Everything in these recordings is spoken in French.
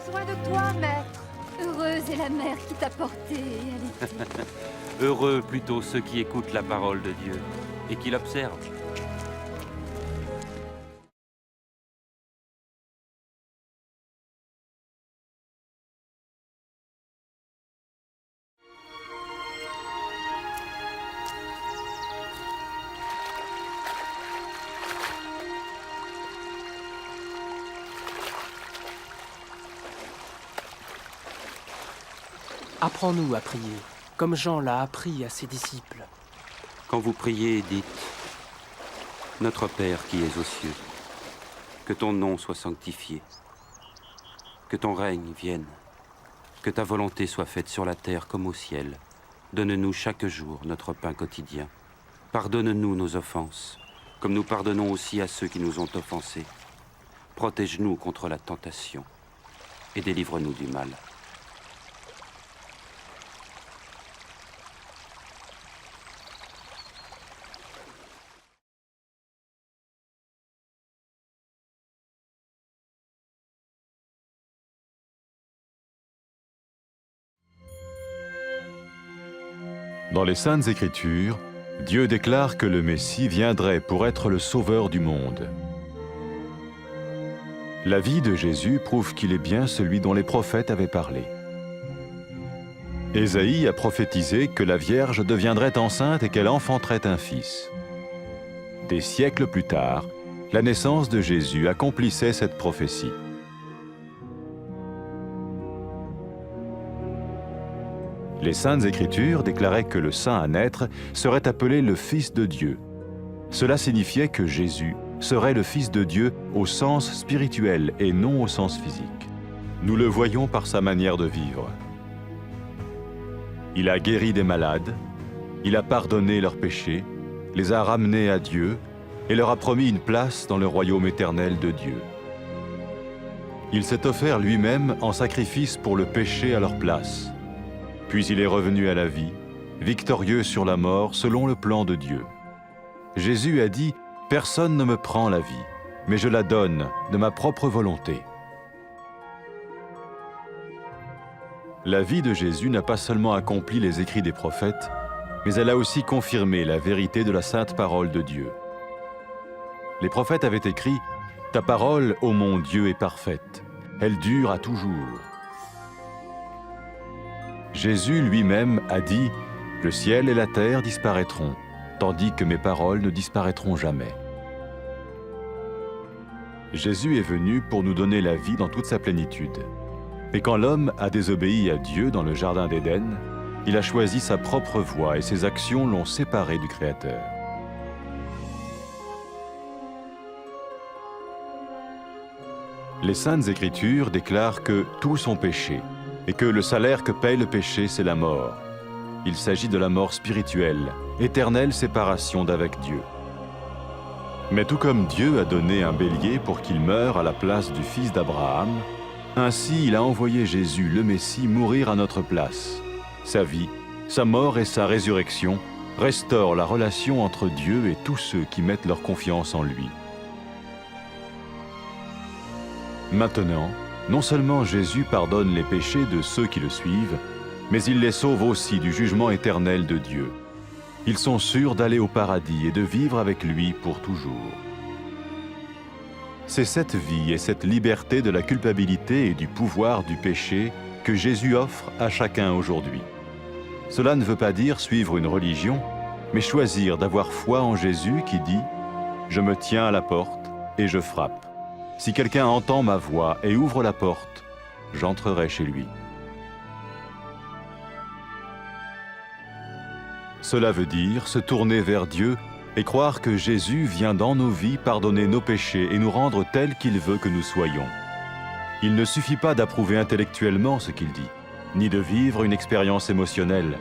besoin de toi, maître. Heureuse est la mère qui t'a porté et allaitée. Heureux plutôt ceux qui écoutent la parole de Dieu et qui l'observent. Apprends-nous à prier, comme Jean l'a appris à ses disciples. Quand vous priez, dites « Notre Père qui es aux cieux, que ton nom soit sanctifié, que ton règne vienne, que ta volonté soit faite sur la terre comme au ciel. Donne-nous chaque jour notre pain quotidien. Pardonne-nous nos offenses, comme nous pardonnons aussi à ceux qui nous ont offensés. Protège-nous contre la tentation et délivre-nous du mal. » Dans les Saintes Écritures, Dieu déclare que le Messie viendrait pour être le sauveur du monde. La vie de Jésus prouve qu'il est bien celui dont les prophètes avaient parlé. Ésaïe a prophétisé que la Vierge deviendrait enceinte et qu'elle enfanterait un fils. Des siècles plus tard, la naissance de Jésus accomplissait cette prophétie. Les Saintes Écritures déclaraient que le saint à naître serait appelé le Fils de Dieu. Cela signifiait que Jésus serait le Fils de Dieu au sens spirituel et non au sens physique. Nous le voyons par sa manière de vivre. Il a guéri des malades, il a pardonné leurs péchés, les a ramenés à Dieu et leur a promis une place dans le royaume éternel de Dieu. Il s'est offert lui-même en sacrifice pour le péché à leur place. Puis il est revenu à la vie, victorieux sur la mort selon le plan de Dieu. Jésus a dit « Personne ne me prend la vie, mais je la donne de ma propre volonté. » La vie de Jésus n'a pas seulement accompli les écrits des prophètes, mais elle a aussi confirmé la vérité de la sainte parole de Dieu. Les prophètes avaient écrit « Ta parole, ô mon Dieu, est parfaite, elle dure à toujours. » Jésus lui-même a dit « Le ciel et la terre disparaîtront, tandis que mes paroles ne disparaîtront jamais. » Jésus est venu pour nous donner la vie dans toute sa plénitude. Et quand l'homme a désobéi à Dieu dans le jardin d'Éden, il a choisi sa propre voie et ses actions l'ont séparé du Créateur. Les Saintes Écritures déclarent que tous ont péché et que le salaire que paye le péché, c'est la mort. Il s'agit de la mort spirituelle, éternelle séparation d'avec Dieu. Mais tout comme Dieu a donné un bélier pour qu'il meure à la place du fils d'Abraham, ainsi il a envoyé Jésus, le Messie, mourir à notre place. Sa vie, sa mort et sa résurrection restaurent la relation entre Dieu et tous ceux qui mettent leur confiance en lui. Maintenant, non seulement Jésus pardonne les péchés de ceux qui le suivent, mais il les sauve aussi du jugement éternel de Dieu. Ils sont sûrs d'aller au paradis et de vivre avec lui pour toujours. C'est cette vie et cette liberté de la culpabilité et du pouvoir du péché que Jésus offre à chacun aujourd'hui. Cela ne veut pas dire suivre une religion, mais choisir d'avoir foi en Jésus qui dit « Je me tiens à la porte et je frappe. Si quelqu'un entend ma voix et ouvre la porte, j'entrerai chez lui. » Cela veut dire se tourner vers Dieu et croire que Jésus vient dans nos vies pardonner nos péchés et nous rendre tels qu'il veut que nous soyons. Il ne suffit pas d'approuver intellectuellement ce qu'il dit, ni de vivre une expérience émotionnelle.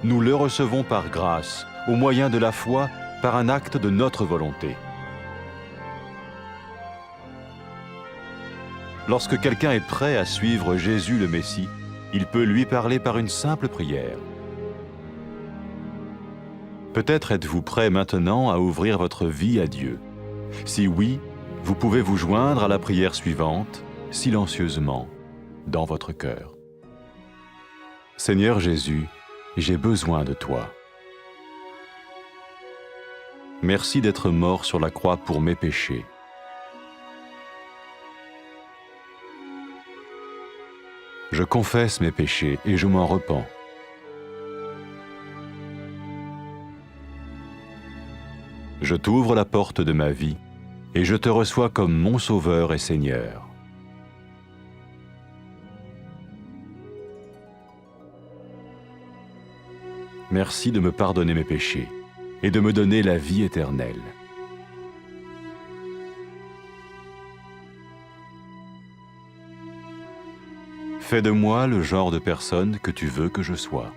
Nous le recevons par grâce, au moyen de la foi, par un acte de notre volonté. Lorsque quelqu'un est prêt à suivre Jésus le Messie, il peut lui parler par une simple prière. Peut-être êtes-vous prêt maintenant à ouvrir votre vie à Dieu. Si oui, vous pouvez vous joindre à la prière suivante, silencieusement. dans votre cœur. Seigneur Jésus, j'ai besoin de toi. Merci d'être mort sur la croix pour mes péchés. Je confesse mes péchés et je m'en repens. Je t'ouvre la porte de ma vie et je te reçois comme mon Sauveur et Seigneur. Merci de me pardonner mes péchés et de me donner la vie éternelle. Fais de moi le genre de personne que tu veux que je sois.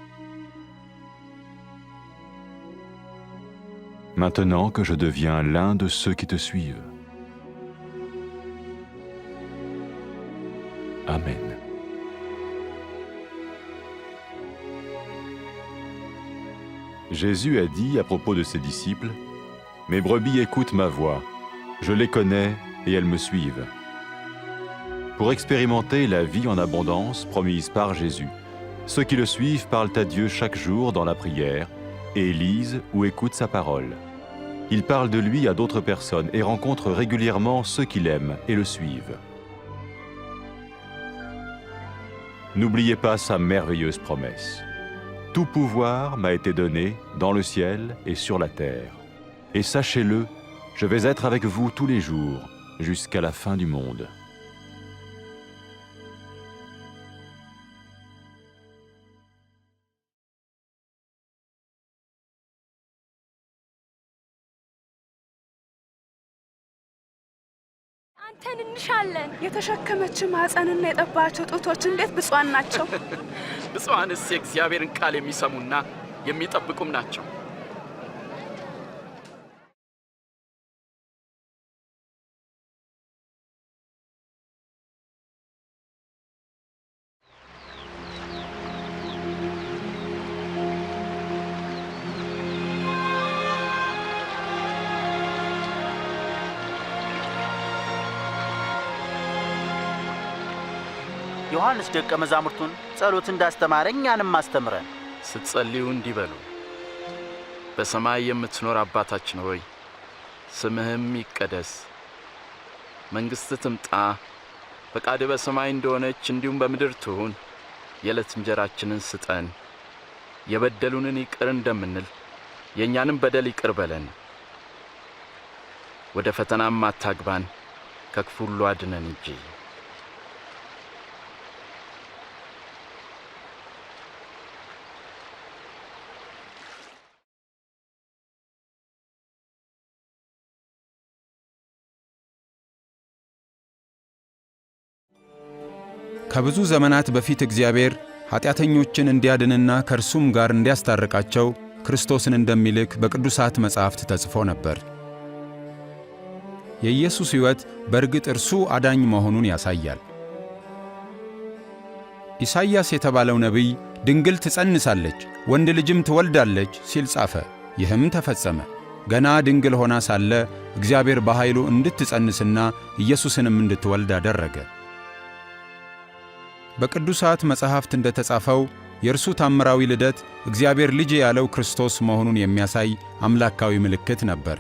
Maintenant que je deviens l'un de ceux qui te suivent. Amen. Jésus a dit à propos de ses disciples, « Mes brebis écoutent ma voix, je les connais et elles me suivent. » Pour expérimenter la vie en abondance promise par Jésus, ceux qui le suivent parlent à Dieu chaque jour dans la prière et lisent ou écoutent sa parole. Ils parlent de lui à d'autres personnes et rencontrent régulièrement ceux qui l'aiment et le suivent. N'oubliez pas sa merveilleuse promesse. Tout pouvoir m'a été donné dans le ciel et sur la terre. Et sachez-le, je vais être avec vous tous les jours, jusqu'à la fin du monde. አንተን እንሻለን የተሸከመች ማህፀንና የጠባቸው ጡቶች እንዴት ብፁዓን ናቸው። ብፁዓንስ የእግዚአብሔርን ቃል የሚሰሙና የሚጠብቁም ናቸው። ዮሐንስ ደቀ መዛሙርቱን ጸሎት እንዳስተማረ እኛንም አስተምረን። ስትጸልዩ እንዲህ በሉ። በሰማይ የምትኖር አባታችን ሆይ፣ ስምህም ይቀደስ፣ መንግሥትህ ትምጣ፣ ፈቃድህ በሰማይ እንደሆነች እንዲሁም በምድር ትሁን። የዕለት እንጀራችንን ስጠን፣ የበደሉንን ይቅር እንደምንል የእኛንም በደል ይቅር በለን። ወደ ፈተናም አታግባን፣ ከክፉ ሁሉ አድነን እንጂ። ከብዙ ዘመናት በፊት እግዚአብሔር ኃጢአተኞችን እንዲያድንና ከእርሱም ጋር እንዲያስታርቃቸው ክርስቶስን እንደሚልክ በቅዱሳት መጻሕፍት ተጽፎ ነበር። የኢየሱስ ሕይወት በእርግጥ እርሱ አዳኝ መሆኑን ያሳያል። ኢሳይያስ የተባለው ነቢይ ድንግል ትጸንሳለች፣ ወንድ ልጅም ትወልዳለች ሲል ጻፈ። ይህም ተፈጸመ። ገና ድንግል ሆና ሳለ እግዚአብሔር በኃይሉ እንድትጸንስና ኢየሱስንም እንድትወልድ አደረገ። በቅዱሳት መጻሕፍት እንደተጻፈው የእርሱ ታምራዊ ልደት እግዚአብሔር ልጅ ያለው ክርስቶስ መሆኑን የሚያሳይ አምላካዊ ምልክት ነበር።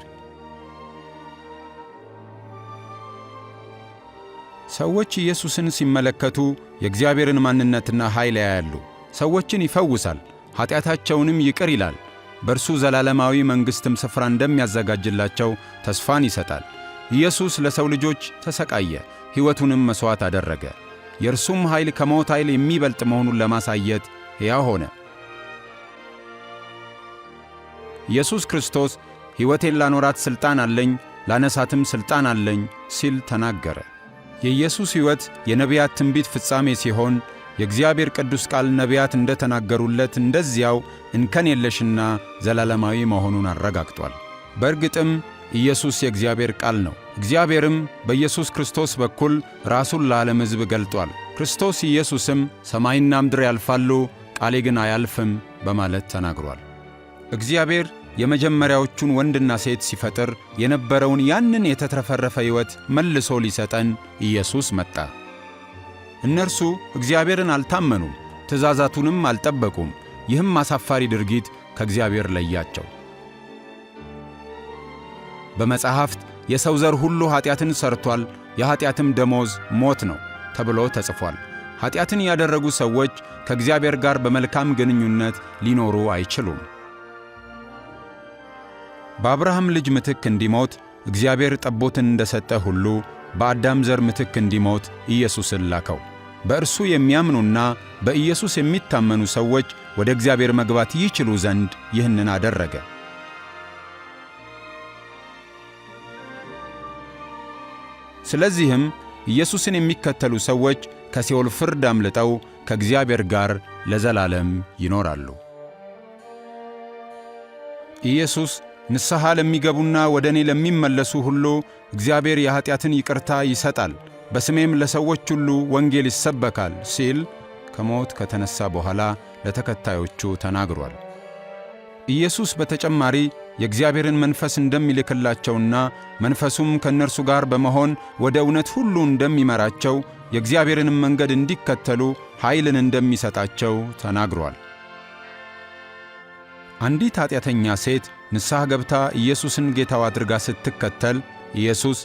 ሰዎች ኢየሱስን ሲመለከቱ የእግዚአብሔርን ማንነትና ኃይል ያያሉ። ሰዎችን ይፈውሳል፣ ኃጢአታቸውንም ይቅር ይላል። በእርሱ ዘላለማዊ መንግሥትም ስፍራ እንደሚያዘጋጅላቸው ተስፋን ይሰጣል። ኢየሱስ ለሰው ልጆች ተሰቃየ፣ ሕይወቱንም መሥዋዕት አደረገ። የእርሱም ኃይል ከሞት ኃይል የሚበልጥ መሆኑን ለማሳየት ሕያው ሆነ። ኢየሱስ ክርስቶስ ሕይወቴን ላኖራት ሥልጣን አለኝ፣ ላነሳትም ሥልጣን አለኝ ሲል ተናገረ። የኢየሱስ ሕይወት የነቢያት ትንቢት ፍጻሜ ሲሆን የእግዚአብሔር ቅዱስ ቃል ነቢያት እንደተናገሩለት እንደዚያው እንከን የለሽና ዘላለማዊ መሆኑን አረጋግጧል። በእርግጥም ኢየሱስ የእግዚአብሔር ቃል ነው። እግዚአብሔርም በኢየሱስ ክርስቶስ በኩል ራሱን ለዓለም ሕዝብ ገልጧል። ክርስቶስ ኢየሱስም ሰማይና ምድር ያልፋሉ፣ ቃሌ ግን አያልፍም በማለት ተናግሯል። እግዚአብሔር የመጀመሪያዎቹን ወንድና ሴት ሲፈጥር የነበረውን ያንን የተትረፈረፈ ሕይወት መልሶ ሊሰጠን ኢየሱስ መጣ። እነርሱ እግዚአብሔርን አልታመኑም፣ ትእዛዛቱንም አልጠበቁም። ይህም አሳፋሪ ድርጊት ከእግዚአብሔር ለያቸው። በመጻሕፍት የሰው ዘር ሁሉ ኀጢአትን ሠርቶአል፣ የኀጢአትም ደሞዝ ሞት ነው ተብሎ ተጽፏል። ኀጢአትን ያደረጉ ሰዎች ከእግዚአብሔር ጋር በመልካም ግንኙነት ሊኖሩ አይችሉም። በአብርሃም ልጅ ምትክ እንዲሞት እግዚአብሔር ጠቦትን እንደሰጠ ሁሉ በአዳም ዘር ምትክ እንዲሞት ኢየሱስን ላከው። በእርሱ የሚያምኑና በኢየሱስ የሚታመኑ ሰዎች ወደ እግዚአብሔር መግባት ይችሉ ዘንድ ይህንን አደረገ። ስለዚህም ኢየሱስን የሚከተሉ ሰዎች ከሲኦል ፍርድ አምልጠው ከእግዚአብሔር ጋር ለዘላለም ይኖራሉ። ኢየሱስ ንስሐ ለሚገቡና ወደ እኔ ለሚመለሱ ሁሉ እግዚአብሔር የኀጢአትን ይቅርታ ይሰጣል፣ በስሜም ለሰዎች ሁሉ ወንጌል ይሰበካል ሲል ከሞት ከተነሣ በኋላ ለተከታዮቹ ተናግሯል። ኢየሱስ በተጨማሪ የእግዚአብሔርን መንፈስ እንደሚልክላቸውና መንፈሱም ከእነርሱ ጋር በመሆን ወደ እውነት ሁሉ እንደሚመራቸው የእግዚአብሔርንም መንገድ እንዲከተሉ ኃይልን እንደሚሰጣቸው ተናግሯል። አንዲት ኀጢአተኛ ሴት ንስሐ ገብታ ኢየሱስን ጌታዋ አድርጋ ስትከተል ኢየሱስ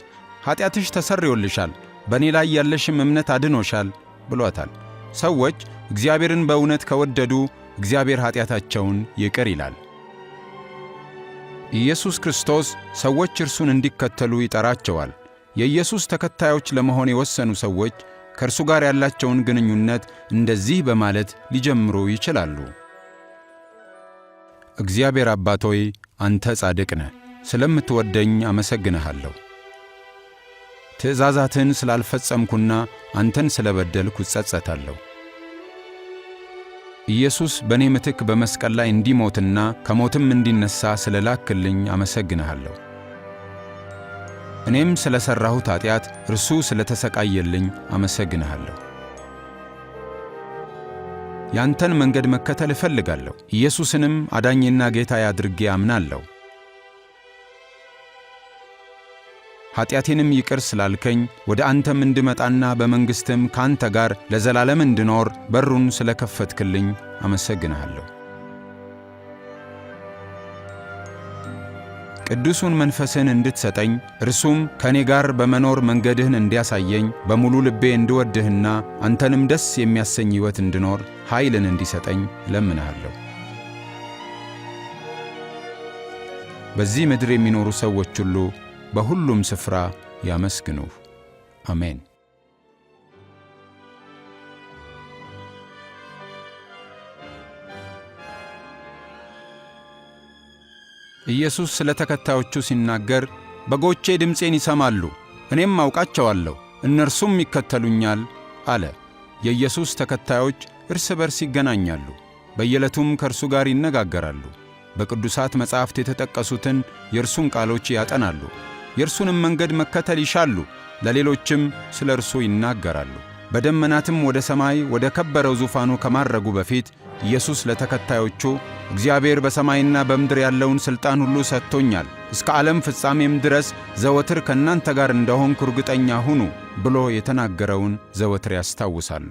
ኀጢአትሽ ተሰርዮልሻል፣ በእኔ ላይ ያለሽም እምነት አድኖሻል ብሏታል። ሰዎች እግዚአብሔርን በእውነት ከወደዱ እግዚአብሔር ኀጢአታቸውን ይቅር ይላል። ኢየሱስ ክርስቶስ ሰዎች እርሱን እንዲከተሉ ይጠራቸዋል። የኢየሱስ ተከታዮች ለመሆን የወሰኑ ሰዎች ከእርሱ ጋር ያላቸውን ግንኙነት እንደዚህ በማለት ሊጀምሩ ይችላሉ። እግዚአብሔር አባት ሆይ፣ አንተ ጻድቅ ነህ፣ ስለምትወደኝ አመሰግንሃለሁ። ትእዛዛትን ስላልፈጸምኩና አንተን ስለበደልኩ እጸጸታለሁ። ኢየሱስ በእኔ ምትክ በመስቀል ላይ እንዲሞትና ከሞትም እንዲነሣ ስለ ላክልኝ አመሰግንሃለሁ። እኔም ስለ ሠራሁት ኀጢአት እርሱ ስለ ተሰቃየልኝ አመሰግንሃለሁ። ያንተን መንገድ መከተል እፈልጋለሁ። ኢየሱስንም አዳኜና ጌታዬ አድርጌ አምናለሁ። ኀጢአቴንም ይቅር ስላልከኝ ወደ አንተም እንድመጣና በመንግሥትም ካንተ ጋር ለዘላለም እንድኖር በሩን ስለ ከፈትክልኝ አመሰግንሃለሁ። ቅዱሱን መንፈስህን እንድትሰጠኝ እርሱም ከእኔ ጋር በመኖር መንገድህን እንዲያሳየኝ በሙሉ ልቤ እንድወድህና አንተንም ደስ የሚያሰኝ ሕይወት እንድኖር ኃይልን እንዲሰጠኝ እለምንሃለሁ። በዚህ ምድር የሚኖሩ ሰዎች ሁሉ በሁሉም ስፍራ ያመስግኑህ። አሜን። ኢየሱስ ስለ ተከታዮቹ ሲናገር በጎቼ ድምፄን ይሰማሉ፣ እኔም አውቃቸዋለሁ፣ እነርሱም ይከተሉኛል አለ። የኢየሱስ ተከታዮች እርስ በርስ ይገናኛሉ፣ በየዕለቱም ከእርሱ ጋር ይነጋገራሉ። በቅዱሳት መጻሕፍት የተጠቀሱትን የእርሱን ቃሎች ያጠናሉ፣ የእርሱንም መንገድ መከተል ይሻሉ፣ ለሌሎችም ስለ እርሱ ይናገራሉ። በደመናትም ወደ ሰማይ ወደ ከበረው ዙፋኑ ከማረጉ በፊት ኢየሱስ ለተከታዮቹ እግዚአብሔር በሰማይና በምድር ያለውን ሥልጣን ሁሉ ሰጥቶኛል፣ እስከ ዓለም ፍጻሜም ድረስ ዘወትር ከእናንተ ጋር እንደሆንኩ እርግጠኛ ሁኑ ብሎ የተናገረውን ዘወትር ያስታውሳሉ።